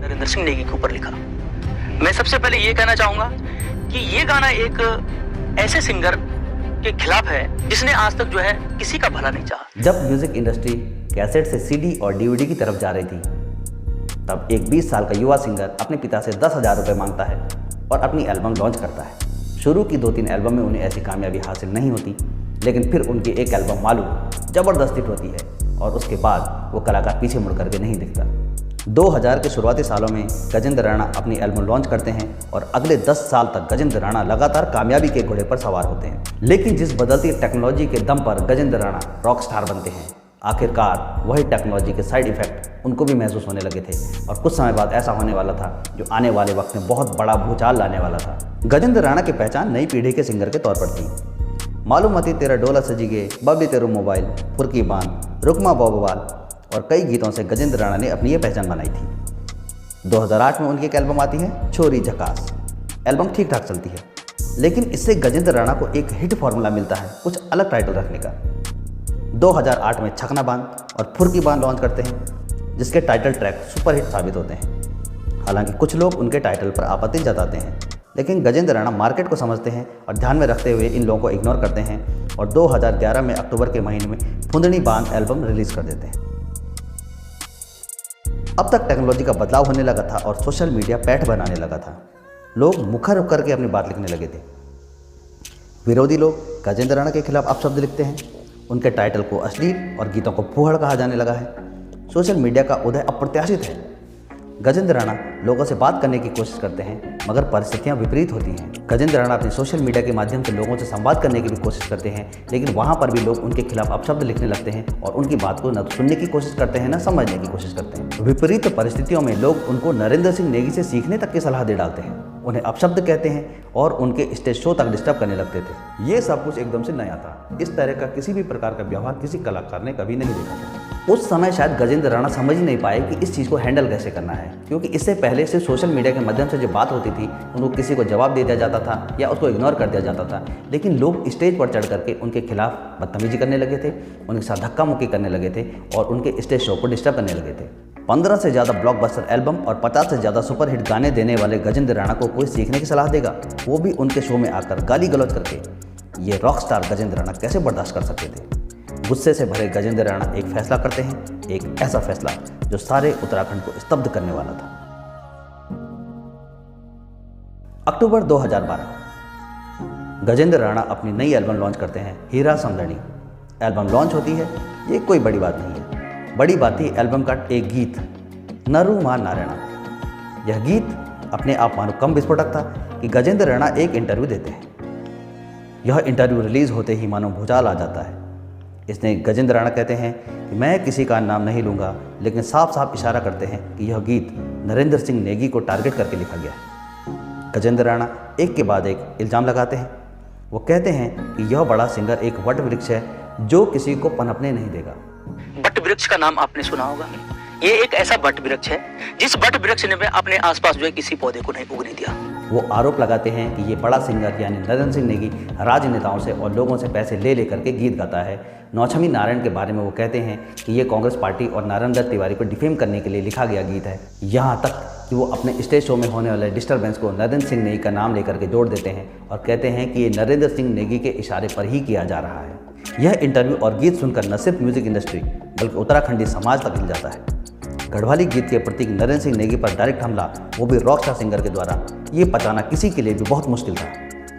नरेंद्र सिंह नेगी के ऊपर लिखा। मैं सबसे पहले ये कहना चाहूंगा कि ये गाना एक ऐसे सिंगर के खिलाफ है जिसने आज तक जो है किसी का भला नहीं चाहा। जब म्यूजिक इंडस्ट्री कैसेट से सीडी और डीवीडी की तरफ जा रही थी, तब एक 20 साल का युवा सिंगर अपने पिता से 10,000 रुपये मांगता है और अपनी एल्बम लॉन्च करता है। शुरू की 2-3 एल्बम में उन्हें ऐसी कामयाबी हासिल नहीं होती, लेकिन फिर उनकी एक एल्बम मालूम जबरदस्त हिट होती है और उसके बाद वो कलाकार पीछे मुड़ करके नहीं दिखता। 2000 के शुरुआती सालों में गजेंद्र राणा अपनी एल्बम लॉन्च करते हैं और अगले 10 साल तक गजेंद्र राणा लगातार कामयाबी के घोड़े पर सवार होते हैं। लेकिन जिस बदलती टेक्नोलॉजी के दम पर गजेंद्र राणा रॉक स्टार बनते हैं, आखिरकार वही टेक्नोलॉजी के साइड इफेक्ट उनको भी महसूस होने लगे थे और कुछ समय बाद ऐसा होने वाला था जो आने वाले वक्त में बहुत बड़ा भूचाल लाने वाला था। गजेंद्र राणा की पहचान नई पीढ़ी के सिंगर के तौर पर थी। मालूमती तेरा डोला सजीगे, बबली तेरू मोबाइल, फुरकी बान, रुकमा बॉबवाल और कई गीतों से गजेंद्र राणा ने अपनी ये पहचान बनाई थी। 2008 में उनकी एक एल्बम आती है छोरी झकास। एल्बम ठीक ठाक चलती है, लेकिन इससे गजेंद्र राणा को एक हिट फॉर्मूला मिलता है कुछ अलग टाइटल रखने का। 2008 में छकना बांध और फुरकी बान लॉन्च करते हैं, जिसके टाइटल ट्रैक सुपरहिट साबित होते हैं। हालांकि कुछ लोग उनके टाइटल पर आपत्ति जताते हैं, लेकिन गजेंद्र राणा मार्केट को समझते हैं और ध्यान में रखते हुए इन लोगों को इग्नोर करते हैं और 2011 में अक्टूबर के महीने में फुंदनी बांध एल्बम रिलीज कर देते हैं। अब तक टेक्नोलॉजी का बदलाव होने लगा था और सोशल मीडिया पैठ बनाने लगा था। लोग मुखर होकर के अपनी बात लिखने लगे थे। विरोधी लोग गजेंद्र राणा के खिलाफ अपशब्द लिखते हैं। उनके टाइटल को अश्लील और गीतों को फूहड़ कहा जाने लगा है। सोशल मीडिया का उदय अप्रत्याशित है। गजेंद्र राणा लोगों से बात करने की कोशिश करते हैं, मगर परिस्थितियां विपरीत होती हैं। गजेंद्र राणा अपने सोशल मीडिया के माध्यम से लोगों से संवाद करने की भी कोशिश करते हैं, लेकिन वहां पर भी लोग उनके खिलाफ अपशब्द लिखने लगते हैं और उनकी बात को न तो सुनने की कोशिश करते हैं न समझने की कोशिश करते हैं। विपरीत परिस्थितियों में लोग उनको नरेंद्र सिंह नेगी से सीखने तक की सलाह दे डालते हैं, उन्हें अपशब्द कहते हैं और उनके स्टेज शो तक डिस्टर्ब करने लगते थे। ये सब कुछ एकदम से नया था। इस तरह का किसी भी प्रकार का व्यवहार किसी कलाकार ने कभी नहीं देखा था। उस समय शायद गजेंद्र राणा समझ ही नहीं पाए कि इस चीज़ को हैंडल कैसे करना है, क्योंकि इससे पहले सिर्फ सोशल मीडिया के माध्यम से जो बात होती थी उनको किसी को जवाब दे दिया जाता था या उसको इग्नोर कर दिया जाता था, लेकिन लोग स्टेज पर चढ़ करके उनके खिलाफ बदतमीजी करने लगे थे, उनके साथ धक्का मुक्की करने लगे थे और उनके स्टेज शो को डिस्टर्ब करने लगे थे। 15 से ज़्यादा ब्लॉकबस्टर एल्बम और 50 से ज़्यादा सुपरहिट गाने देने वाले गजेंद्र राणा को कोई सीखने की सलाह देगा, वो भी उनके शो में आकर गाली गलौज करके। ये रॉक स्टार गजेंद्र राणा कैसे बर्दाश्त कर सकते थे? गुस्से से भरे गजेंद्र राणा एक फैसला करते हैं, एक ऐसा फैसला जो सारे उत्तराखंड को स्तब्ध करने वाला था। अक्टूबर 2012 गजेंद्र राणा अपनी नई एल्बम लॉन्च करते हैं हीरा समदनी। एल्बम लॉन्च होती है, ये कोई बड़ी बात नहीं है। बड़ी बात थी एल्बम का एक गीत नरू मा नारायणा। यह गीत अपने आप मानो कम विस्फोटक था कि गजेंद्र राणा एक इंटरव्यू देते हैं। यह इंटरव्यू रिलीज होते ही मानो भूचाल आ जाता है। इसने गजेंद्र राणा कहते हैं कि मैं किसी का नाम नहीं लूँगा, लेकिन साफ साफ इशारा करते हैं कि यह गीत नरेंद्र सिंह नेगी को टारगेट करके लिखा गया है। गजेंद्र राणा एक के बाद एक इल्ज़ाम लगाते हैं। वो कहते हैं कि यह बड़ा सिंगर एक वट वृक्ष है जो किसी को पनपने नहीं देगा। वट वृक्ष का नाम आपने सुना होगा। ये एक ऐसा वट वृक्ष है जिस वट वृक्ष ने अपने आसपास जो है किसी पौधे को नहीं उगने दिया। वो आरोप लगाते हैं कि ये बड़ा सिंगर यानी नरेंद्र सिंह नेगी राजनेताओं से और लोगों से पैसे ले लेकर के गीत गाता है। नौछमी नारायण के बारे में वो कहते हैं कि ये कांग्रेस पार्टी और नारायण दत्त तिवारी को डिफेम करने के लिए लिखा गया गीत है। यहाँ तक कि वो अपने स्टेज शो में होने वाले डिस्टर्बेंस को नरेंद्र सिंह नेगी का नाम लेकर के जोड़ देते हैं और कहते हैं कि ये नरेंद्र सिंह नेगी के इशारे पर ही किया जा रहा है। यह इंटरव्यू और गीत सुनकर न सिर्फ म्यूजिक इंडस्ट्री बल्कि उत्तराखंडी समाज तक हिल जाता है। गढ़वाली गीत के प्रतीक नरेंद्र सिंह नेगी पर डायरेक्ट हमला, वो भी रॉक स्टार सिंगर के द्वारा, ये पचाना किसी के लिए भी बहुत मुश्किल था।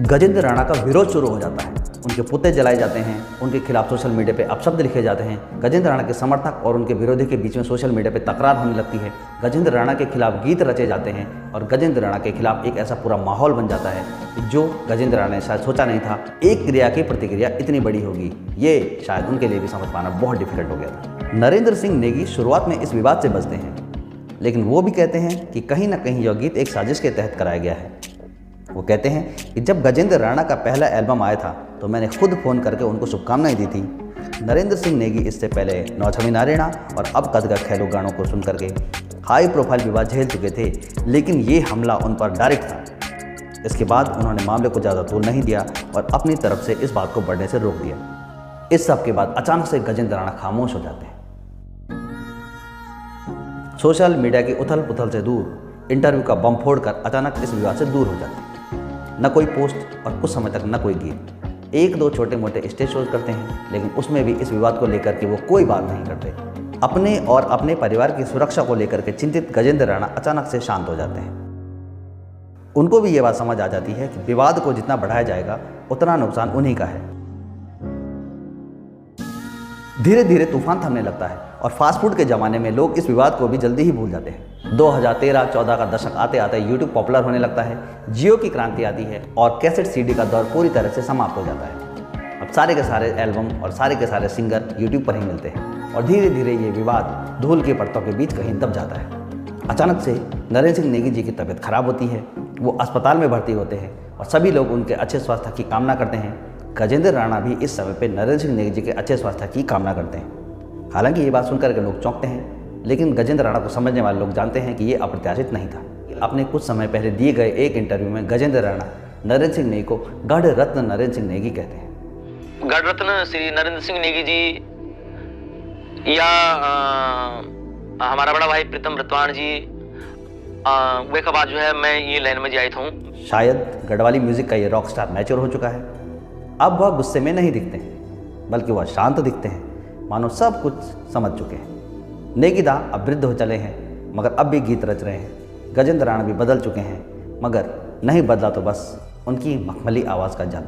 गजेंद्र राणा का विरोध शुरू हो जाता है। उनके पुतले जलाए जाते हैं, उनके खिलाफ सोशल मीडिया पे अपशब्द लिखे जाते हैं। गजेंद्र राणा के समर्थक और उनके विरोधी के बीच में सोशल मीडिया पे तकरार होने लगती है। गजेंद्र राणा के खिलाफ गीत रचे जाते हैं और गजेंद्र राणा के खिलाफ एक ऐसा पूरा माहौल बन जाता है जो गजेंद्र राणा ने शायद सोचा नहीं था एक क्रिया की प्रतिक्रिया इतनी बड़ी होगी। ये शायद उनके लिए भी समझ पाना बहुत डिफिकल्ट हो गया था। नरेंद्र सिंह नेगी शुरुआत में इस विवाद से बचते हैं, लेकिन वो भी कहते हैं कि कहीं ना कहीं यह गीत एक साजिश के तहत कराया गया है। वो कहते हैं कि जब गजेंद्र राणा का पहला एल्बम आया था तो मैंने खुद फ़ोन करके उनको शुभकामनाएं दी थी। नरेंद्र सिंह नेगी इससे पहले नौछमी नारायणा और अब कदगा खेलो गानों को सुन करके हाई प्रोफाइल विवाद झेल चुके थे, लेकिन ये हमला उन पर डायरेक्ट था। इसके बाद उन्होंने मामले को ज़्यादा तूल नहीं दिया और अपनी तरफ से इस बात को बढ़ने से रोक दिया। इस सब के बाद अचानक से गजेंद्र राणा खामोश हो जाते हैं। सोशल मीडिया की उथल पुथल से दूर इंटरव्यू का बम फोड़कर अचानक इस विवाद से दूर हो जाते हैं। न कोई पोस्ट और कुछ समय तक न कोई गीत। एक दो छोटे मोटे स्टेज शोज करते हैं, लेकिन उसमें भी इस विवाद को लेकर के वो कोई बात नहीं करते। अपने और अपने परिवार की सुरक्षा को लेकर के चिंतित गजेंद्र राणा अचानक से शांत हो जाते हैं। उनको भी ये बात समझ आ जाती है कि विवाद को जितना बढ़ाया जाएगा उतना नुकसान उन्हीं का है। धीरे धीरे तूफान थमने लगता है और फास्ट फूड के ज़माने में लोग इस विवाद को भी जल्दी ही भूल जाते हैं। 2013-14 का दशक आते आते यूट्यूब पॉपुलर होने लगता है, जियो की क्रांति आती है और कैसेट सीडी का दौर पूरी तरह से समाप्त हो जाता है। अब सारे के सारे एल्बम और सारे के सारे सिंगर यूट्यूब पर ही मिलते हैं और धीरे धीरे ये विवाद धूल के परतों के बीच कहीं दब जाता है। अचानक से नरेंद्र सिंह नेगी जी की तबीयत खराब होती है, वो अस्पताल में भर्ती होते हैं और सभी लोग उनके अच्छे स्वास्थ्य की कामना करते हैं। गजेंद्र राणा भी इस समय पे नरेंद्र सिंह नेगी जी के अच्छे स्वास्थ्य की कामना करते हैं। हालांकि ये बात सुनकर के लोग चौंकते हैं, लेकिन गजेंद्र राणा को समझने वाले लोग जानते हैं कि ये अप्रत्याशित नहीं था। अपने कुछ समय पहले दिए गए एक इंटरव्यू में गजेंद्र राणा नरेंद्र सिंह नेगी को गढ़ रत्न नरेंद्र सिंह नेगी कहते हैं। गढ़ रत्न श्री नरेंद्र सिंह नेगी जी या हमारा बड़ा भाई प्रीतम रतवान जी, वे के बाद जो है मैं ये लाइन में जाया था। शायद गढ़वाली म्यूजिक का ये रॉक स्टार मैच्योर हो चुका है। अब वह गुस्से में नहीं दिखते हैं, बल्कि वह शांत दिखते हैं, मानो सब कुछ समझ चुके हैं। नेगी दा अब वृद्ध हो चले हैं, मगर अब भी गीत रच रहे हैं। गजेंद्र राणा भी बदल चुके हैं, मगर नहीं बदला तो बस उनकी मखमली आवाज़ का जादू।